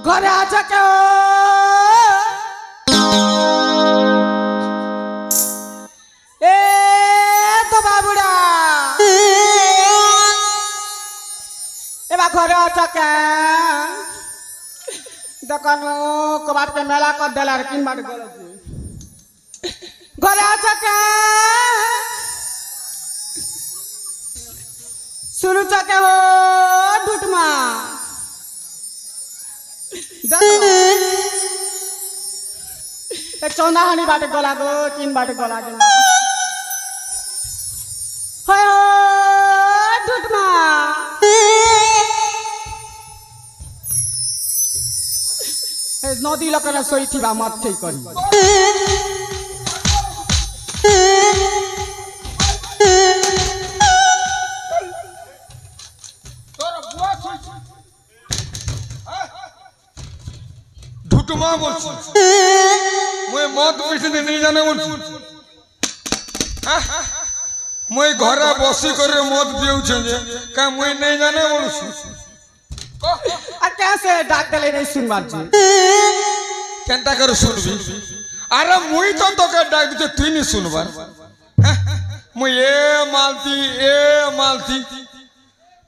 घरे आजा के ए तो बाबूड़ा एबा घरे आजा के देखनु कबाट के मेला कर देला रे किन बाट गल घरे आजा के शुरू चके हो ढुटमा चौना हानी बाटे गला गो तीन बाटे गला गो हाय हो ढुटमा नदी लकना सोई थीबा मत थई करी ढुटमा बोलছি মই মদ পিছনে नहीं जाने बोलছি মই ঘরে বসি করে মদ পিউছে যে কা মই नहीं जाने बोलছি आ कैसे डाक देले नहीं सुनबार जी केनता कर सुनबी अरे मुई तो तोके डाक दिते तुई नहीं सुनबार মই ए मालती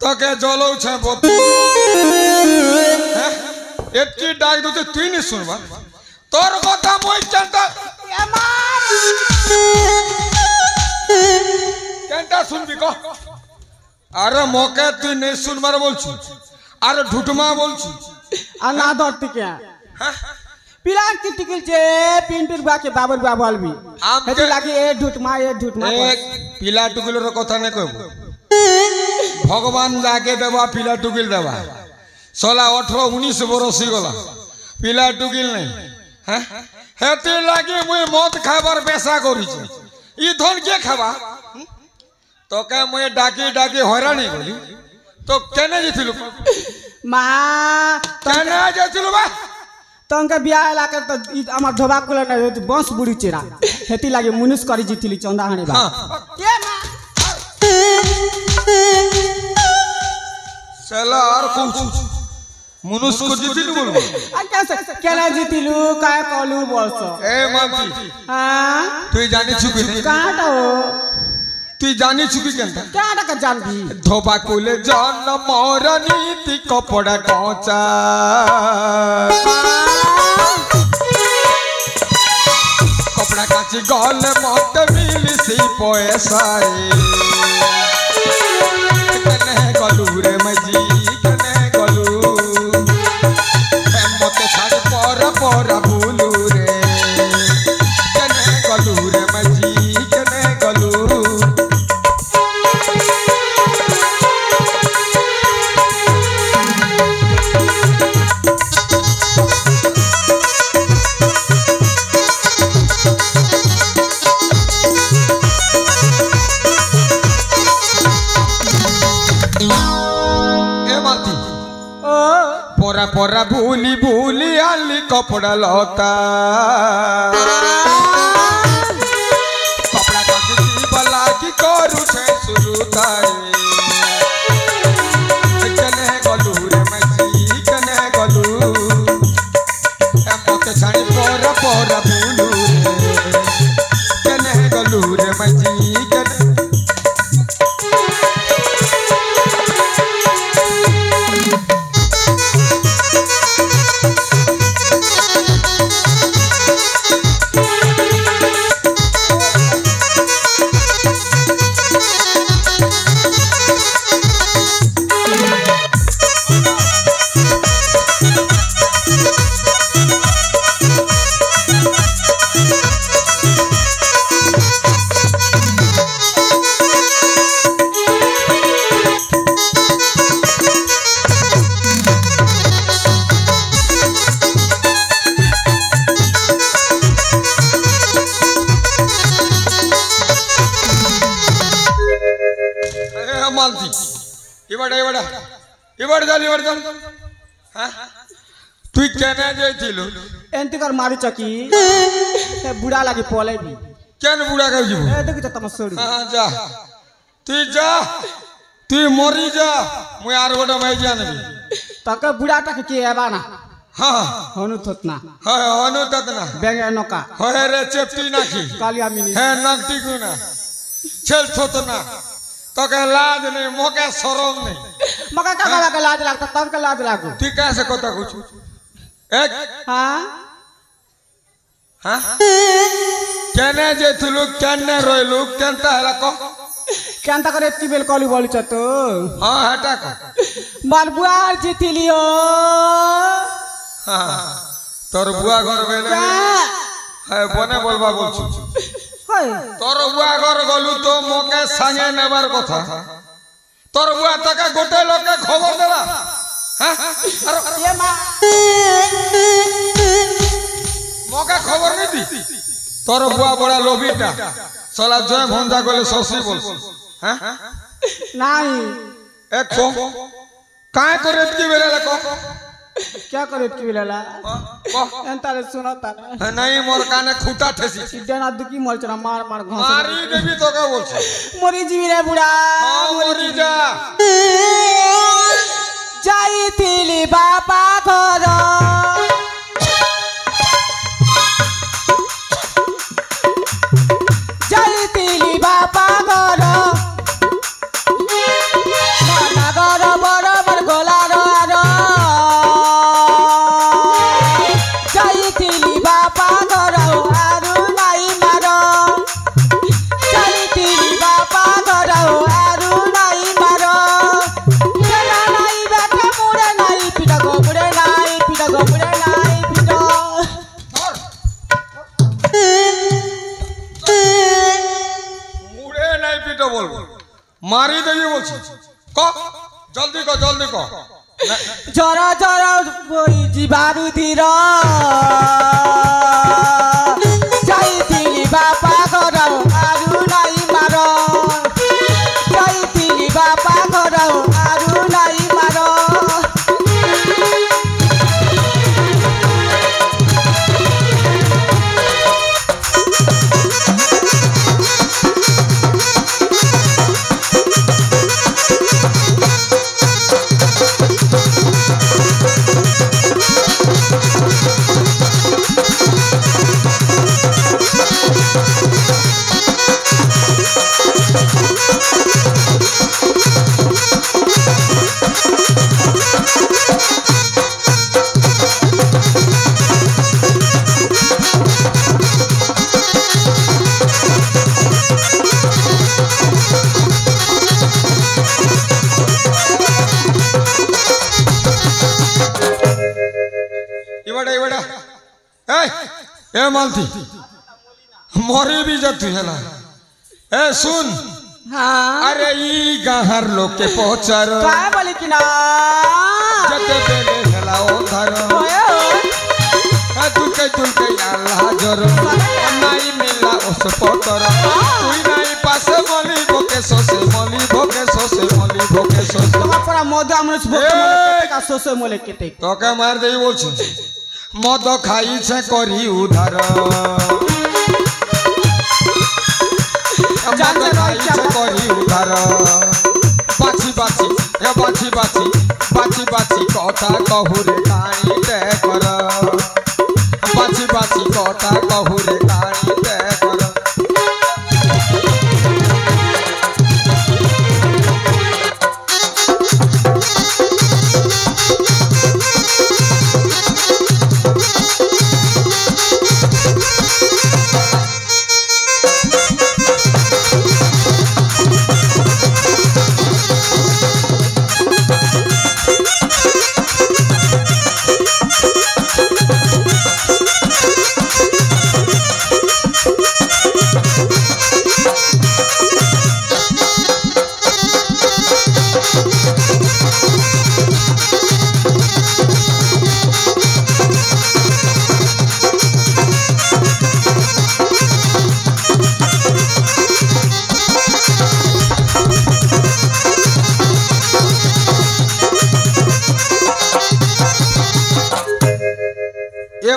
तोके जलौ छ बत एतकी डाक दिते तुई नहीं सुनबार तोर কথা মই কেনতা केनता सुनबी को अरे मोके तुई नहीं सुनबार बोलछु अरे ढुटमा बोलछु अना धरती क्या पिलान की टिकल जे पिंटुर बा के बाबर बा बोलबी हेती लागी ए ढुटमा एक पिला टुकिल रो कथा ने कहबो भगवान जाके देबा पिला टुकिल देबा सोला 18 19 बरस गला पिला टुकिल नहीं हैं हेती लागी मुई मत खाবার पैसा करी छी ई धन के खाबा तो के मुई डाकी हैरानी बोली तो केने जिथिलु मां केने जिथिलु बा तंका बियाह लाके तो हमर धोबा कोले न बंस बुड़ी चेरा हेती लागे मुनुस करी जिथिली चंदा हानी बा के मां चला और कुछ मुनुस को जिथिलु बोल आ कैसे केना जिथिलु काय कहलु बोलसो ए मालती हां तू जानी छुकी नहीं काटा हो तू जानी छुकी केनता काटा का जानबी धोबा कोले जान मोर नीति कपड़ा कोचा कपड़ा काची गल मत मिली सी पैसा कने गलू रे मजी कने गलू मत छाड़ पर भूलू रे कने गलू रे मजी कने गलू पोरा पोरा भूली भूली आली कपड़ा लता कपड़ा काची बला की करू छे शुरू ताई कने गलू रे मजी कने गलू मत छाणी पोरा पोरा भूलू रे कने गलू रे मजी कने मालती এবার চল হ্যাঁ তুই কেন যাইছিল এনতিকার মারি চকি বুড়া লাগে পলাইবি কেন বুড়া গাই যাব দেখিছ তোমার শরীর হ্যাঁ যা তুই মরি যা মুই আর গোটা মাইজি আনবি তাকে বুড়াটাকে কি এবা না হ্যাঁ হনুথত না হ্যাঁ অনুতত না বেঙ্গে নকা হয় রে চেপটি নাকি কালিয়া মিনি হ্যাঁ নাকটি গুনা ছেল থত না তোকে লাজ নেই মোকে শরম নেই মকা কাকা লাজ লাগতা তমকে লাজ লাগু তুই कैसे কথা কইছ এক হ্যাঁ হ্যাঁ কেনে যেতুলু কেনে রইলু কেনতা হলা ক কেনতা করে এতকি বেল কলি বলিছ তো হ্যাঁ হেটা ক বারবুয়ার জিতিলিও হ্যাঁ তোর বুয়া ঘর গেলে হ্যাঁ বনে বলবা বলছু তোর বুয়া ঘর গলু তো মোকে সাঙ্গে নেবার কথা তোর বুয়া তোকে গোটে লোকে খবর দেবা হ্যাঁ আর এ মা মোকে খবর নি দি তোর বুয়া বড়া লোভিটা সালা জয় ভঞ্জা গলে শশী বলছ হ্যাঁ নাই এক কো কায় করে কি বেলা কো क्या करे की बेला কো एंतारे सुनो तारा নাই মোর কানে খুঁটা ঠেসি সিডনা দুকি মলছনা মার মার ঘাস মারি দেবি তোকে বলছ মরি জিবি রে বুড়া মরি যা যাইতিলি বাবা ঘর যাইতিলি বাবা ঘর মানা ঘর বরাবর গোলার আর যাইতিলি বাবা ঘর আরু নাই মার যাইতিলি বাবা ঘর আরু নাই মার চেনা নাই বেটা মুড়ে নাই পিটা গো মুড়ে নাই পিটা গো মুড়ে নাই পিটা মুড়ে নাই পিটো বলবো মারি দেবি বলছি ক জলদি ক জরা জরা বই জিবারু ধীর যাইতিলি বাপা ঘর আরু নাই মার যাইতিলি বাপা ঘর আরু নাই মার ইবাড়া এই এ মালতি মরে भी जा तू है ना ए सुन हाँ अरे ई गाहर लोग के पहुंचार काय बोली कि ना जते बेले हेला ओ धर ओए ए तुलके अल्लाह जर नाई मिला उस पतर तुई नाई पासे मली भोके सोसे তোমার পড়া মদ আমরস বলতে মনে কা সোসে মলে কেতে তোকে মার দেই বলছি মদ খাইছে করি উধার মদ খাইছে করি উধার বাছি কথা কহুরে কানিতে কর বাছি কথা কহুরে কানিতে কর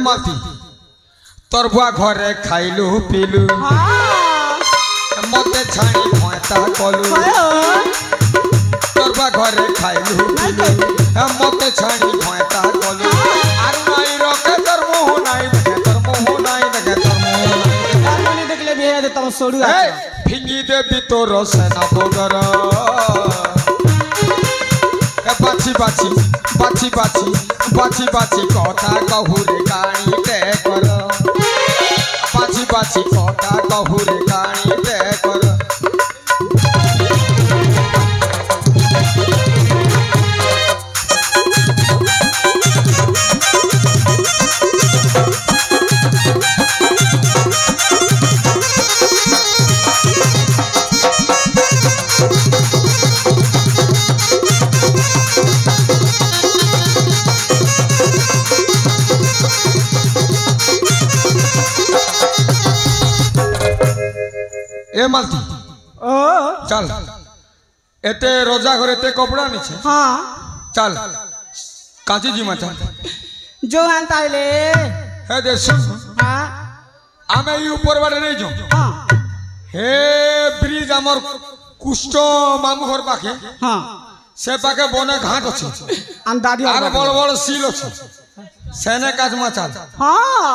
মালতি তোর বুয়া ঘরে খাইলু পিলু মতে ছানি ভয়তা কলু তোর বুয়া ঘরে খাইলু পিলু মতে ছানি ভয়তা কলু আর নাই রকে তোর মোহ নাই দেখে তোর মোহ নাই দেখে তোর মোহ নাই দেখলে বিয়ে দে তোর সরু ফিঙ্গি দেবি তোর সেনা বগর বাছি বাছি বাছি বাছি বাছি বাছি কথা কহুরে কাণীতে কর বাছি বাছি কথা কহুরে কাণীতে কর ए मालती चल एते रोजा घर एते कपड़ा नीचे हाँ चल काची जी मचा जो ताइले हे दे सुन हाँ आमे ई ऊपर बारे नहीं जो हाँ हे ब्रिज हमर कुष्ठ मामू घर पाखे हाँ से पाखे बने घाट अछि अंदाजी आर बड़ बड़ सील अछि सेने काज मचा हाँ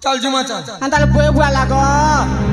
चल जुमा चल ताइले बुए बुआ लागो